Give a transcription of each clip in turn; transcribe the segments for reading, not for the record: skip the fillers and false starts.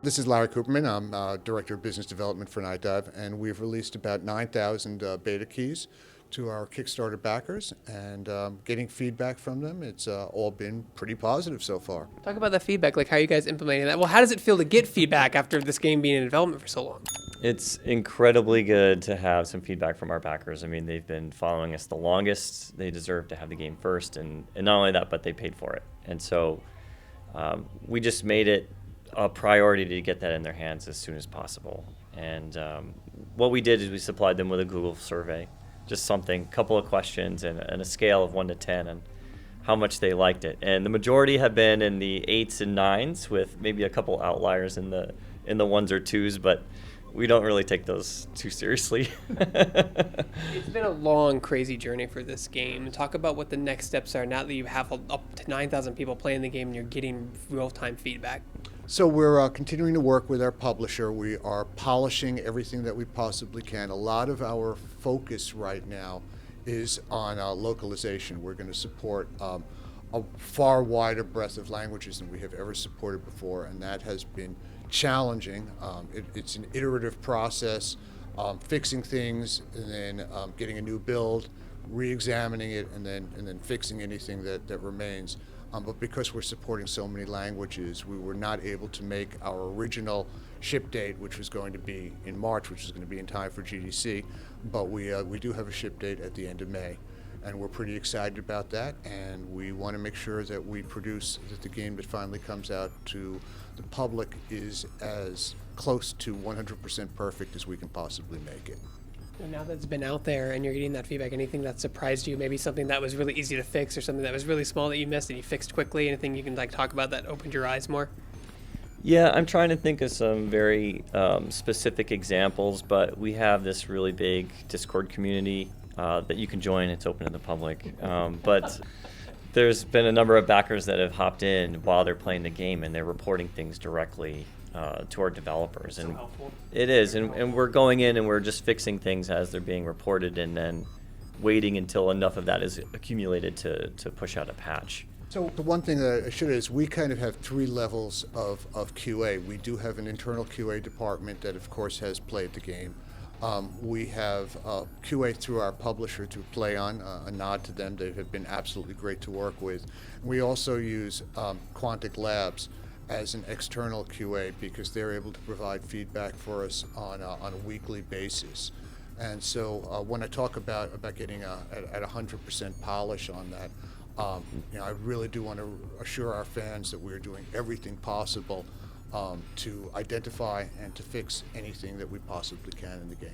This is Larry Cooperman. I'm Director of Business Development for Nightdive, and we've released about 9,000 beta keys to our Kickstarter backers, and getting feedback from them. It's all been pretty positive so far. Talk about the feedback, like how are you guys implementing that? Well, how does it feel to get feedback after this game being in development for so long? It's incredibly good to have some feedback from our backers. I mean, they've been following us the longest. They deserve to have the game first, and not only that, but they paid for it. And so we just made it a priority to get that in their hands as soon as possible. And what we did is we supplied them with a Google survey, just something, couple of questions, and a scale of 1 to 10 and how much they liked it. And the majority have been in the 8s and 9s, with maybe a couple outliers in the 1s or 2s, but we don't really take those too seriously. It's been a long, crazy journey for this game. Talk about what the next steps are now that you have up to 9,000 people playing the game and you're getting real-time feedback. So we're continuing to work with our publisher. We are polishing everything that we possibly can. A lot of our focus right now is on localization. We're going to support a far wider breadth of languages than we have ever supported before, and that has been challenging. It's an iterative process, fixing things and then getting a new build, re-examining it, and then fixing anything that remains. But because we're supporting so many languages, we were not able to make our original ship date, which was going to be in March, which is going to be in time for GDC. But we do have a ship date at the end of May, and we're pretty excited about that. And we want to make sure that we produce that the game that finally comes out to the public is as close to 100% perfect as we can possibly make it. And now that it's been out there and you're getting that feedback, anything that surprised you, maybe something that was really easy to fix or something that was really small that you missed and you fixed quickly, anything you can talk about that opened your eyes more? Yeah, I'm trying to think of some very specific examples, but we have this really big Discord community that you can join. It's open to the public. But there's been a number of backers that have hopped in while they're playing the game, and they're reporting things directly to our developers. And helpful. It is, and we're going in and we're just fixing things as they're being reported, and then waiting until enough of that is accumulated to push out a patch. So the one thing that I should is we kind of have 3 levels of QA. We do have an internal QA department that, of course, has played the game. We have QA through our publisher to play on, a nod to them. They have been absolutely great to work with. We also use Quantic Labs as an external QA because they're able to provide feedback for us on a weekly basis. And so when I talk about getting at 100% polish on that, I really do want to assure our fans that we're doing everything possible to identify and to fix anything that we possibly can in the game.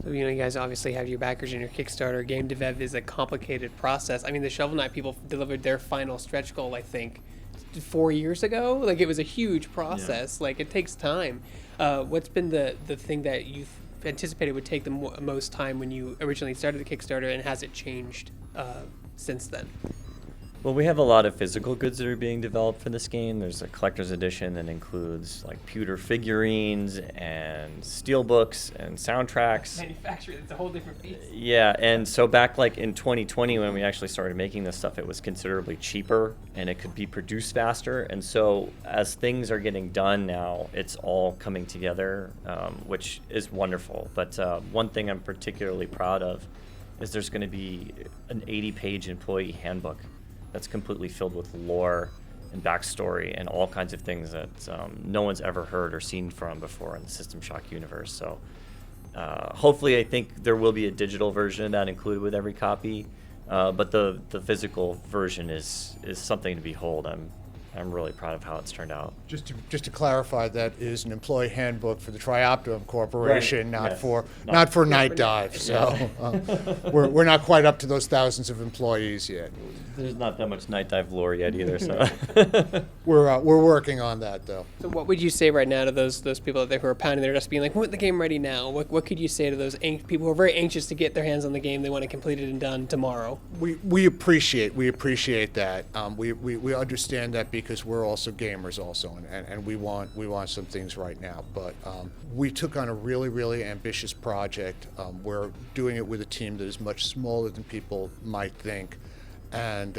So, you guys obviously have your backers in your Kickstarter. Game dev is a complicated process. I mean, the Shovel Knight people delivered their final stretch goal, I think, 4 years ago. Like, it was a huge process. Yeah. Like, it takes time. What's been the thing that you anticipated would take the most time when you originally started the Kickstarter, and has it changed since then? Well, we have a lot of physical goods that are being developed for this game. There's a collector's edition that includes like pewter figurines and steelbooks and soundtracks. Manufacturing, it's a whole different piece. Yeah, and so back like in 2020 when we actually started making this stuff, it was considerably cheaper and it could be produced faster. And so as things are getting done now, it's all coming together, which is wonderful. But one thing I'm particularly proud of is there's going to be an 80-page employee handbook that's completely filled with lore and backstory and all kinds of things that no one's ever heard or seen from before in the System Shock universe. So hopefully I think there will be a digital version of that included with every copy, but the physical version is something to behold. I'm really proud of how it's turned out. Just to clarify, that is an employee handbook for the Trioptimum Corporation, right. not Yes. for Nightdive. So we're not quite up to those thousands of employees yet. There's not that much Nightdive lore yet either. So We're working on that though. So what would you say right now to those people out there who are pounding their desk being like, "Want the game ready now"? What could you say to those people who are very anxious to get their hands on the game? They want to complete it and done tomorrow. We appreciate that. We understand that because we're also gamers also, and we want some things right now. But we took on a really ambitious project. We're doing it with a team that is much smaller than people might think. And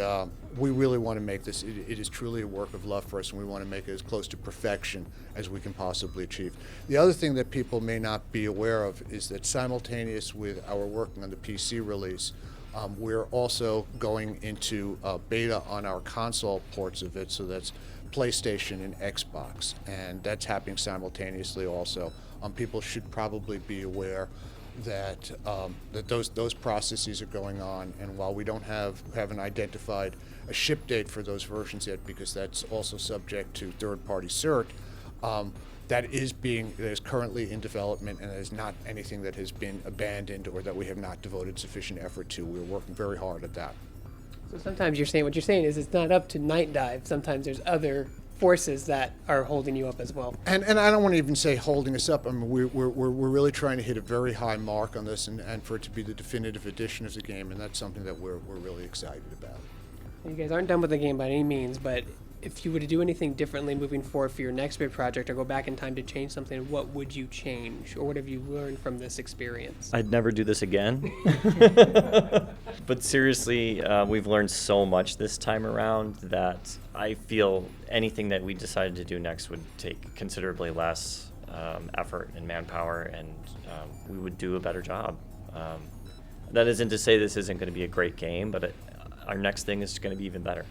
we really want to make this, it is truly a work of love for us, and we want to make it as close to perfection as we can possibly achieve. The other thing that people may not be aware of is that simultaneous with our working on the PC release, we're also going into beta on our console ports of it, so that's PlayStation and Xbox, and that's happening simultaneously also. People should probably be aware that those processes are going on, and while we don't haven't identified a ship date for those versions yet, because that's also subject to third-party cert, that is currently in development, and is not anything that has been abandoned or that we have not devoted sufficient effort to. We're working very hard at that. So sometimes what you're saying is it's not up to Nightdive. Sometimes there's other forces that are holding you up as well. And I don't want to even say holding us up. I mean, we're really trying to hit a very high mark on this, and for it to be the definitive edition of the game, and that's something that we're really excited about. You guys aren't done with the game by any means, but if you were to do anything differently moving forward for your next big project, or go back in time to change something, what would you change, or what have you learned from this experience? I'd never do this again. But seriously, we've learned so much this time around that I feel anything that we decided to do next would take considerably less effort and manpower, and we would do a better job. That isn't to say this isn't going to be a great game, but our next thing is going to be even better.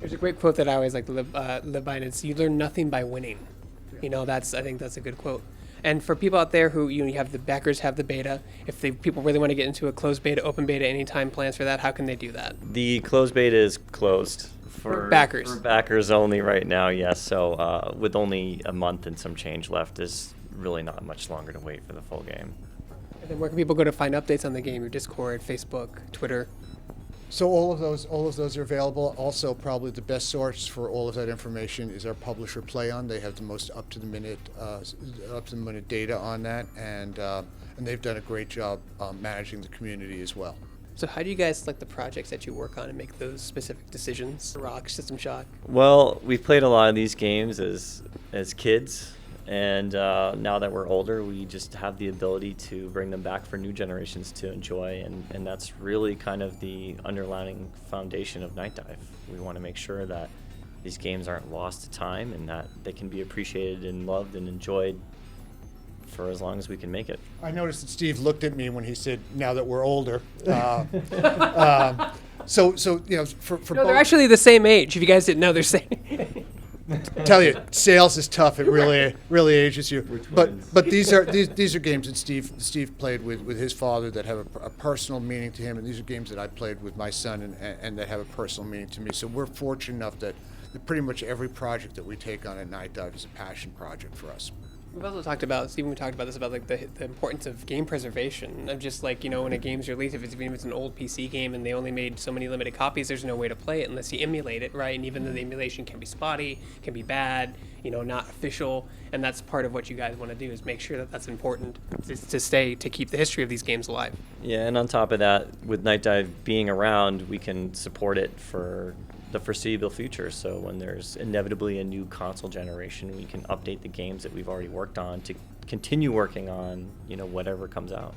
There's a great quote that I always like to live by, and it's, "You learn nothing by winning." You know, I think that's a good quote. And for people out there who, you have the backers have the beta, if people really want to get into a closed beta, open beta, anytime plans for that, how can they do that? The closed beta is closed for backers. For backers only right now, yes. So with only a month and some change left, is really not much longer to wait for the full game. And then where can people go to find updates on the game? Your Discord, Facebook, Twitter? So all of those are available. Also, probably the best source for all of that information is our publisher PlayOn. They have the most up to the minute data on that, and they've done a great job managing the community as well. So how do you guys select the projects that you work on and make those specific decisions? Rock, System Shock. Well, we've played a lot of these games as kids. And now that we're older, we just have the ability to bring them back for new generations to enjoy, and that's really kind of the underlying foundation of Nightdive. We want to make sure that these games aren't lost to time, and that they can be appreciated and loved and enjoyed for as long as we can make it. I noticed that Steve looked at me when he said, "Now that we're older." So for No, both, they're actually the same age. If you guys didn't know, they're same. tell you, sales is tough. It really ages you. But these are games that Steve played with his father that have a personal meaning to him, and these are games that I played with my son and that have a personal meaning to me. So we're fortunate enough that pretty much every project that we take on at Nightdive is a passion project for us. We've also talked about, Stephen, we talked about this, about like the importance of game preservation, of just like, when a game's released, even if it's an old PC game and they only made so many limited copies, there's no way to play it unless you emulate it, right? And even though the emulation can be spotty, can be bad, not official, and that's part of what you guys want to do, is make sure that that's important to keep the history of these games alive. Yeah, and on top of that, with Nightdive being around, we can support it for the foreseeable future. So when there's inevitably a new console generation, we can update the games that we've already worked on to continue working on, whatever comes out.